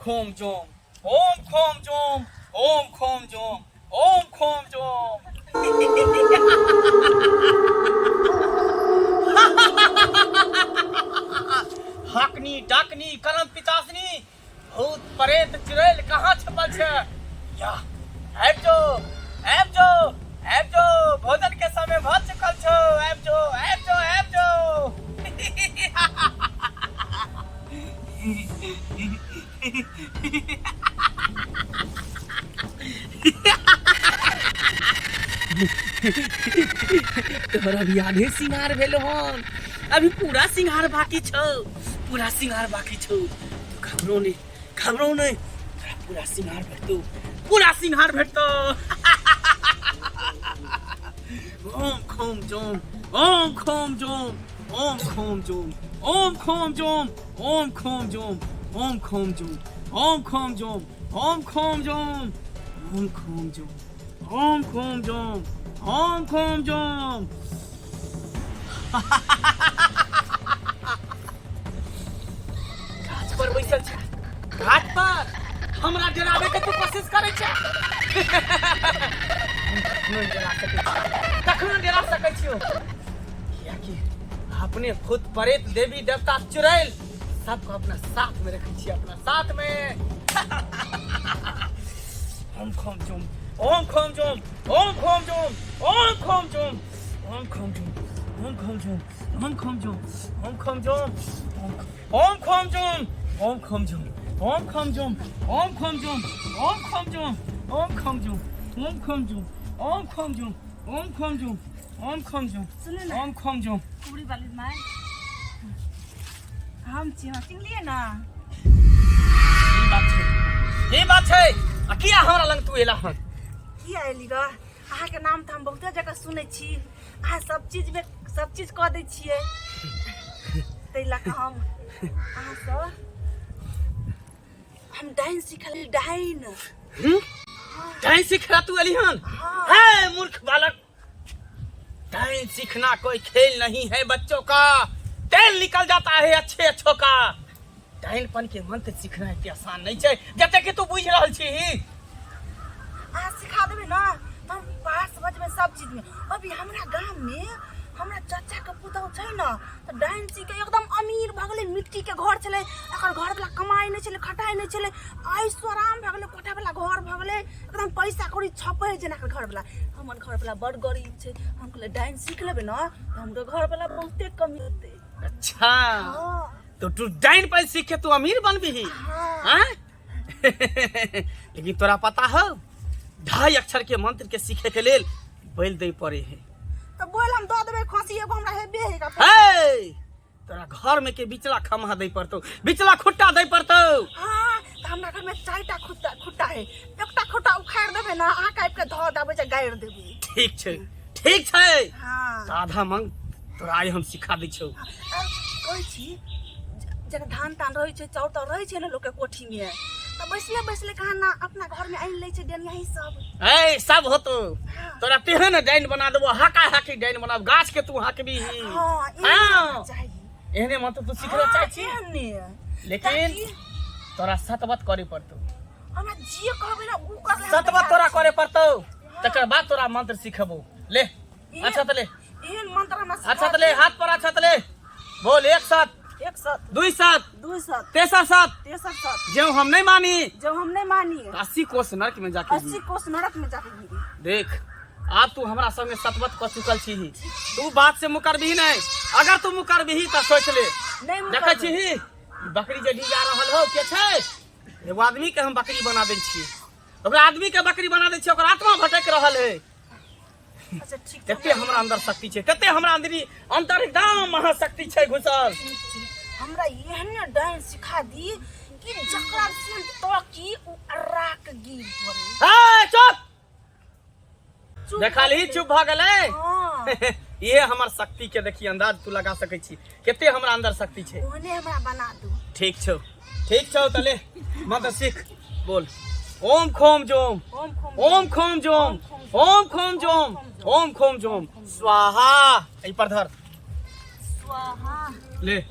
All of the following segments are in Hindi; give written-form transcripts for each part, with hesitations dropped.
खोम जोम, ओम खोम जोम, ओम खोम जोम, ओम खोम जोम। हाकनी डाकनी करम पितासनी भूत प्रेत चुड़ैल कहाँ छपल छै? या आबि जो भोजन के समय भ चुकल छौ। आबि जो तोहर अभी आधे सिंगार भेलो हन, अभी पूरा सिंगार बाकी छौ, पूरा सिंगार बाकी छौ। घबरो नहीं तोरा पूरा सिंगार भेटतो। ओम खोम जोम, ओम खोम जोम, ओम खोम जोम, ओम खोम जोम, ओम खोम जोम, ओम खोम जोम, ओम खोम जोम, ओम खोम जोम, ओम खोम जोम, ओम खोम जोम, ओम खोम जोम। घाट पर बैसल छै, घाट पर हमरा डरावे के तू कोशिश करे छै। कखनो डरा सकै छियो, कियाकि अपने भूत प्रेत देवी देवता चुड़ैल सबको अपना साथ में रखे छियै, अपना साथ में। ओम खोम जोम, ओम खोम जोम, ओम खोम जोम, ओम खोम जोम, ओम खोम जोम, ओम खोम जोम, ओम खोम जोम, ओम खोम जोम, ओम खोम जोम, ओम खोम जोम, ओम खोम जोम, ओम खोम जोम, ओम खोम जोम, ओम खोम जोम, ओम खोम जोम, ओम खोम जोम, ओम खोम जोम, ओम खोम जोम, ओम खोम जोम। पूरी वाली माय हम छी, हाँ चिंगलिए ना। ई बात छै आ किया हमरा लग तू एला हन? किया एली ग? अहाँ के नाम तो हम बहुते जगह सुनै छी, अहाँ सब चीज कह दै छियै। तै लक हम डाइन सिखली, डाइन। डाइन सीखना तू एली हन? हाँ। है मूर्ख बालक, डाइन सीखना कोई खेल नहीं है बच्चों का, तेल निकल जाता है अच्छों का। डाइनपन के मंत्र सीखना इतना आसान नहीं है जते कि तू बुझ रहल छी। अहाँ सिखा देबै ना, हम पास बजबै सब चीज में। अभी हमरा गांव में हमरा चाचा के पुतहु छै ना, तो डाइन सीख के एकदम अमीर भ गेलै। मिट्टी के घर छलै, एकर घर वाला कमाई नहीं छलै, खटाई नहीं छलै, ऐश्वर्याम भ गेलै, कोठा वाला घर भ गेलै, एकदम पैसा कौड़ी छपै जेना के घर वाला। हमर घर वाला बड़ गरीब छै, हम कहले डाइन सीख लेबै ना तो हमरो घर वाला बहुते कमी होतै। अच्छा हाँ। तो तू डाइन पर सीख के तू अमीर बनबी? हाँ। लेकिन तोरा पता हो 2.5 अक्षर के मंत्र के सीखे के लेल बैल दे पड़े है। तो बोल हम दो देबै खसी, एगो हमरा हेबे है का। हे तोरा घर में के बिचला खम्हा दे पड़तो, बिचला खुट्टा दे पड़तो। हाँ, तो हमरा घर में 4टा खुट्टा है, एकटा खुट्टा उखाड़ देबै ना, अहाँ काट के धो देबै जे गाड़ देबै। ठीक छै। हाँ। तो आधा मंग तोरा आइ हम सिखा दै छौ। कहै छी जेना धान तान रहै छै, चाउर ताउर रहै छै ना लोग के कोठी में, तो बैसले कहाँ ना अपना घर में आइन लै छै डेन यही सब। ए सब होतो, तोरा तेहन डाइन बना देबो, हाकी डाइन बनाब, गाछ के तू हाकबी। हाँ, हाँ। चाहिए एहने मंत्र तू सीखले चाहै छी, लेकिन तोरा सतबत करे पड़तो। हमरा जे कहबै ना उ कर ले। सतबत तोरा करे पड़तो, तकर बाद तोरा मंत्र सिखबो। ले अच्छा त ले, एहन मंत्र हमरा अच्छा त ले, हाथ पर अच्छा त ले, बोल 1 7 1 7 2 7 2 7 3 7 3 7 जो हम नहीं मानी, जब हम नहीं मानी 80 कोस नरक में जाके 80 कोस नरक में जाके गिरी। देख अब तू हमरा संगे सतबत क चुकल छी, तू बात से मुकरबी नहीं। अगर तू मुकरबी त सोच ले, नहीं देखे छी बकरी जे जा रहल हो के छै, एगो आदमी के हम बकरी बना दे छी, ओकरा आदमी के बकरी बना दे छी, ओकर आत्मा भटक रहल है। अच्छा ठीक है, कते हमरा अंदर शक्ति छै, कते हमरा अंदर एकदम महाशक्ति छै घुसल। हमरा एहन डाइन सिखा दी कि जकरा से तो की उ राक गिर पड़े। ए चुप देखा ली, चुप भ गेलै। हां ये हमर शक्ति के देखी अंदाज तू लगा सकै छी, कते हमरा अंदर शक्ति छै। ओने हमरा बना दू। ठीक छौ त ले मंत्र सीख, बोल ओम खोम जोम, ओम खोम जोम, ओम खोम जोम, ओम खोम जोम स्वाहा। ए पर धर स्वाहा। ले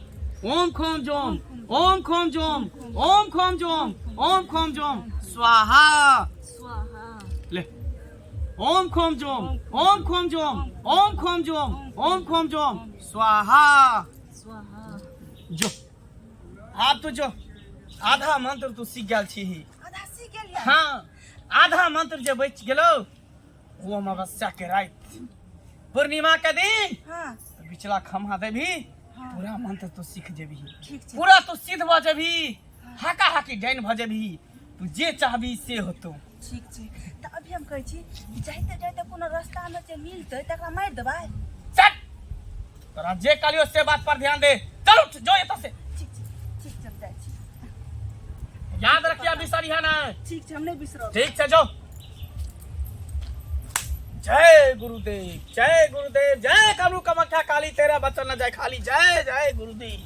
ओम खोम जोम, ओम खोम जोम ओम खोम जोम ओम खोम जोम स्वाहा स्वाहा ले ओम खोम जोम ओम खोम जोम ओम खोम जोम ओम खोम जोम स्वाहा स्वाहा जो आप तो जो आधा मंत्र तू सीख गेल छी आधा सीख गेलियै हाँ आधा मंत्र जे बचि गेलो वो अमावस्या के रात पूर्णिमा के दिन हाँ बिचला खम्हा देबी हाँ। पूरा मंत्र तू सीख जेबी ठीक छै पूरा तू सिद्ध भ जेबी हाका हाकी डाइन भ जेबी तू जे चाहबी से होतो ठीक छै तऽ अभी हम कहै छी जाइते जाइते कोनो रास्ता में जे मिलतै तकरा मारि देबै चल तोरा जे कहलियो से बात पर ध्यान दे चल उठ जो एतऽ से ठीक छै जाइ छी याद रखिया बिसरिया ना ठीक छै हम नहीं बिसरब ठीक छै जो जय गुरुदेव जय कमरू कमख्या काली तेरा बचन न जाए खाली जय जय गुरुदेव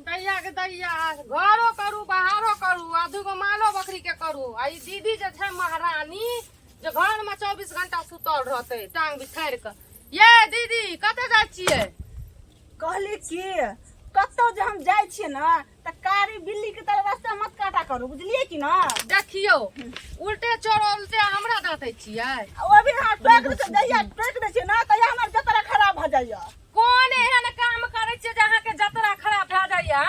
दैया के दैया घरो करू बाहरो करू आ दूगो मालो बकरी के करू आ ई दीदी जे छै महारानी जे घर में 24 घंटा सुतल रहते टांग बिछाड़ के ये दीदी कते जाइ छियै कहली कि कतौ जे हम जाइ छियै ना त कारी बिल्ली के तरह रास्ता मत काटा करू बुझलियै कि ना देखियो उल्टे चोर उल्टे हमरा डांटे छियै ओ अभी हाथ टोक दे दैया टोक दे छियै ना तैया हमर जतरा खराब भ जाइया कोन एहन काम करे छियै जे अहाँ के जतरा खराब भए जाइया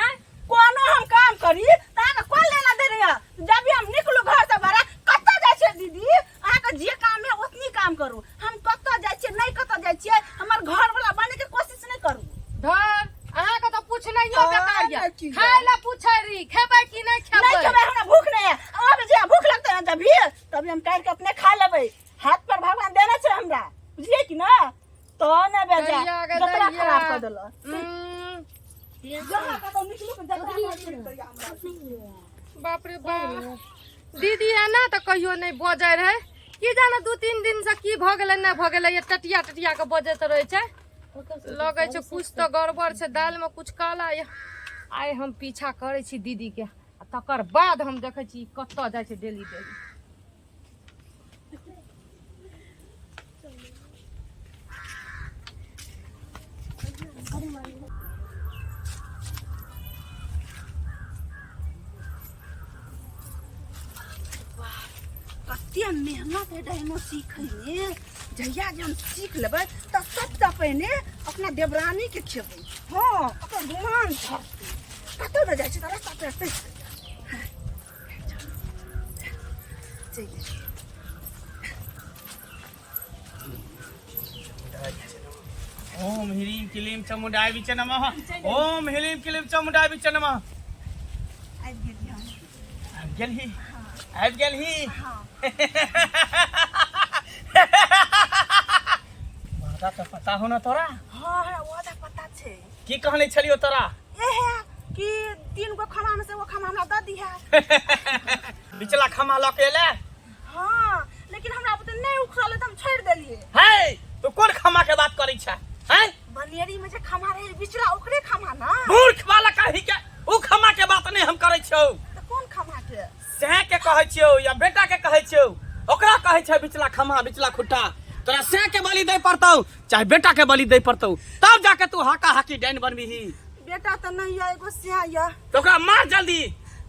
कोनो हम काम करी त अहाँ के कोन लेना दे रहिया जब भी हम निकलू घर से बाहर कतौ जाइ छियै दीदी अहाँ के जे काम है ओतनी काम करू हम कतौ जाइ छियै नहीं कतौ जाइ छियै हमर घर वाला बने के कोशिश नहीं करू धर अहाँ के तो पूछ नहीं हो बेकार या की खाय ला पूछै री खेबै कि नहीं खेबै नहीं खेबै हमरा भूख नहीं है अब जे भूख लगते है तभी हम काट के अपने खा लेबै हाथ पर भगवान देने छै हमरा बुझलियै कि ना तो ने बेजा जतरा खराब कर देलो जहां का तो निकलू के जतरा बाप रे बाप दीदी है ना तो कहियो नहीं बजे रहे की जाने 2-3 दिन से की भ गेलै ना भ गेलै ये टटिया टटिया के बजत रहे छै लगे छै कुछ तो गड़बड़ छै दाल में कुछ काला ये आइ हम पीछा करे छी दीदी के आ तकर बाद हम देखे छी कत्तो जाय छै डेली डेली कते मेहनत है डायनो सीखे में जहिया जे हम सीख लेबै त सबसे पहिने अपना देवरानी के खेबै हां ओकर गुमान छपतै कतौ न जाइ छै त रास्ता पे ओम ह्रीं क्लीं चामुंडाय विच नमः ओम ह्रीं क्लीं चामुंडाय विच नमः आबि गेलही वादा तो पता हो ना तोरा हां वादा पता छै की कहने छलियो तोरा एहे कि 3 गो खमा में से वो खमा हमरा द दिहा बिचला खमा ल के ले हां लेकिन हमरा बुते नहीं उखड़ल त हम छोड़ देलिए हे तू कोन खमा के बात करै छ हैं बनियरी में जे खमा रहे बिचला ओकरे खमा ना मूर्ख वाला कहि के उ खमा के बात नहीं हम करै छौ त कोन खमा के से के कहै छियौ या बेटा के कहै छियौ ओकरा कहै छै बिचला खमा बिचला खुट्टा तोरा से के बलि दे पड़तौ चाहे बेटा के बलि दे पड़तौ तब जाके तू हाका हाकी डाइन बनबिही बेटा त नहीं है एगो सिया या तो ओकरा मार जल्दी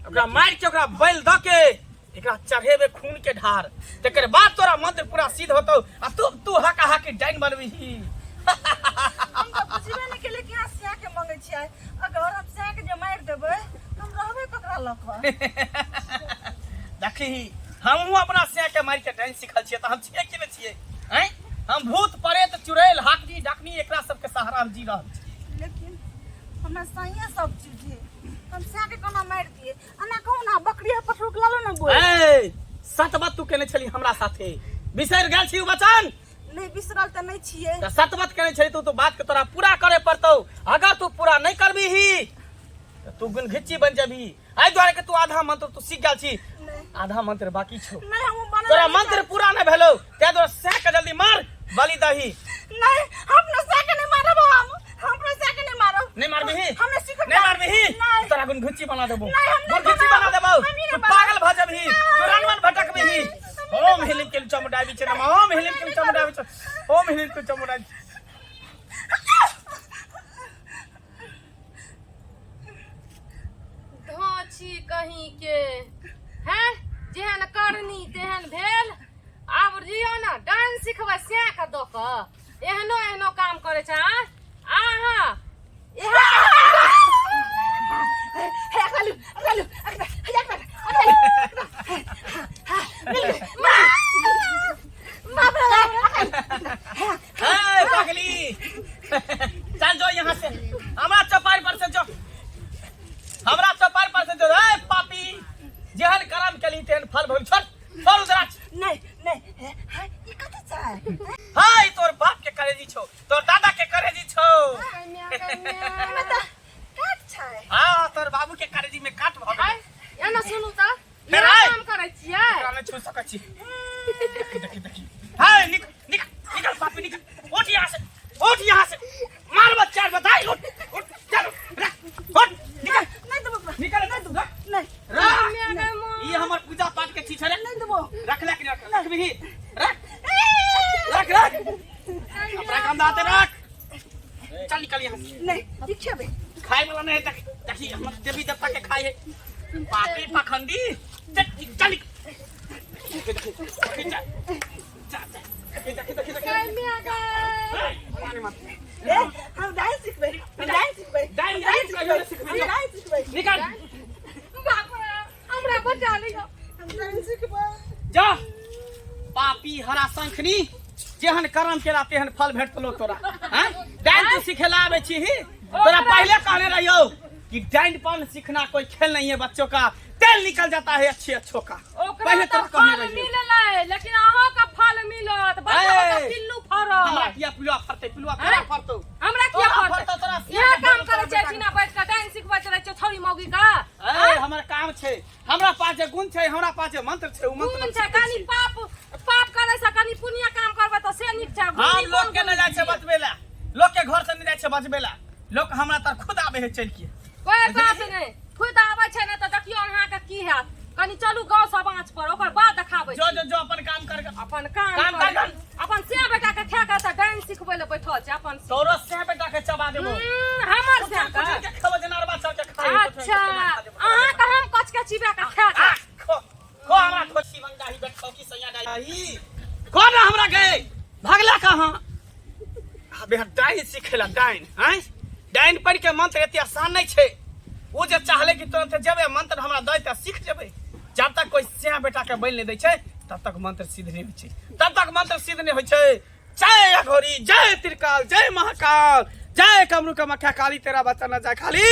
ओकरा मार के ओकरा बैल द के एकरा चढ़ेबे खून के धार तकर बाद तोरा मंत्र पूरा सिद्ध होतौ आ तू हाका हाकी डाइन बनबिही हम तो बुझबे नहीं केले कि यहाँ सिया के मांगे छियै अगर हम सिया के जे मार देबै हम रहबे ककरा लक देखी हमहू अपना से के मार के डाइन सिखल छियै त हम छियै कि नहीं छियै हैं हम भूत प्रेत चुड़ैल हाकनी डाकनी एकरा सब के सहारा हम जी रहल छी लेकिन हमरा सहिए सब चीज है हम सिया के कोना मार दिए अना कहू ना बकरिया पर रुक लालो ना बोल ए सतबत तू केने छली हमरा साथे बिसर गेल छी उ वचन नहीं बिसरल त नहीं छियै त सतबत केने छली तू बात के तोरा पूरा करे पड़तौ अगर तू पूरा नहीं करबीही त तू गुन घिच्ची बन जाबी आई द्वारे के तू आधा मंत्र तू सीख गेल छी आधा मंत्र बाकी छौ नहीं हम बना तोरा मंत्र पूरा नहीं भेलौ ते द्वारे से के जल्दी मार बलि दही नहीं हम न सिया के नहीं मारब हम अपना सिया के नहीं मारब नहीं मारबीही हमने सीख नहीं मारबीही नहीं तोरा गुन घिच्ची बना देबो नहीं, हम नहीं गुन घिच्ची बना देबो हम नहीं तू बना- पागल भ जाबही तू रनवन भटकबीही ओम हिलिम किल चमुंडा बिच नमः ओम हिलिम किल चमुंडा बिच ओम हिलिम किल चमुंडा अहीं के हैं जेहन करनी तेहन भेल आब रियो ना डांस सिखबै से का दो क एहनो काम करे छै आहा पागली चल जो यहाँ से हमरा चौपाई पर से जो हमरा चौपाई पर से जो ए पापी जेहन कर्म केली तेहन फल भोग छोड़ छोड़ उधर नहीं ई कते छै हाय तोर बाप के करेजी छौ तोर दादा के करेजी छौ एमे त काट छै हां तोर बाबू के करेजी में काट भ गेल एना सुनू त फेर ये आइ। काम करै छियै एकरा नहीं छू सकै छी देखी हाय निकल पापी निकल उठ यहाँ से मार बच्चा बताई उठ चल उठ निकल नहीं देबो निकल नहीं तू नहीं ये हमर पूजा पाठ के चीज है नहीं देबो रख ले रख भी रख अपना काम दाते रख चल निकल यहाँ से नहीं ठीक छै बे खाए वाला नहीं देखी हम देवी देवता के खाए पापी पखंडी चल ए हम डांस सिखबै निकल बाप रे हमरा बचा लियो डांस सिखबै जा पापी हरा शंखनी जेहन कर्म केला तेहन फल भेटलो तोरा हैं डांस सिखेला आवे छी तोरा पहले कहने रहियो कि डांड सीखना कोई खेल नहीं है बच्चों का तेल निकल जाता है अच्छों का ओकरा तो फल मिललै लेकिन अहाँ का फल मिलत बच्चा का पिल्लू हमरा फरत किया पिलुआ तोरा फरतौ हमरा किया तोरा फरत फरतौ, तोरा यह काम करे छै बिना बैठ के डांस सिखबै छै छौरी मौगी का हमर काम छै हमरा पास जे गुण छै हमरा पास जे मंत्र छै उ मंत्र गुण छै कनी पाप करे से कनी पुण्य काम करबै त से नीक छै हम लोग के न जाय छै बचबे ला लोग के घर से न जाय छै बचबे ला लोग हमरा तर खुद आबे है चल के कोई बात नहीं खुद आबै छै न त देखियो अहाँ के की हैत कनी चलू गांव सब आँच पर ओकर बाद देखाबै जो अपन काम कर अपन काम कर कर अपन से बेटा के खा के त डांस सिखबै ले बैठल छै अपन तोरो से बेटा के चबा देबो हमर से के खब जनारबा सब के खाई अच्छा अहाँ त हम कच के चिबा के खा के खो हमरा खोसी मंगाही बैठो की सैया डाई खो ना हमरा गए भागला कहां अबे डाइन सिखेला डाइन हैं डाइन पढ़ के मंत्र एते आसान नहीं छै वो जे चाहले कि तुरंत जेबे मंत्र हमरा दै त सीख जेबे जब तक कोई से बेटा के बैल नहीं दै छै तब तक मंत्र सिद्ध नहीं होइ छै तब तक मंत्र सिद्ध नहीं होइ छै जय अघोरी जय त्रिकाल जय महाकाल जय कमरू का मक्खा काली तेरा बच्चा न जाए खाली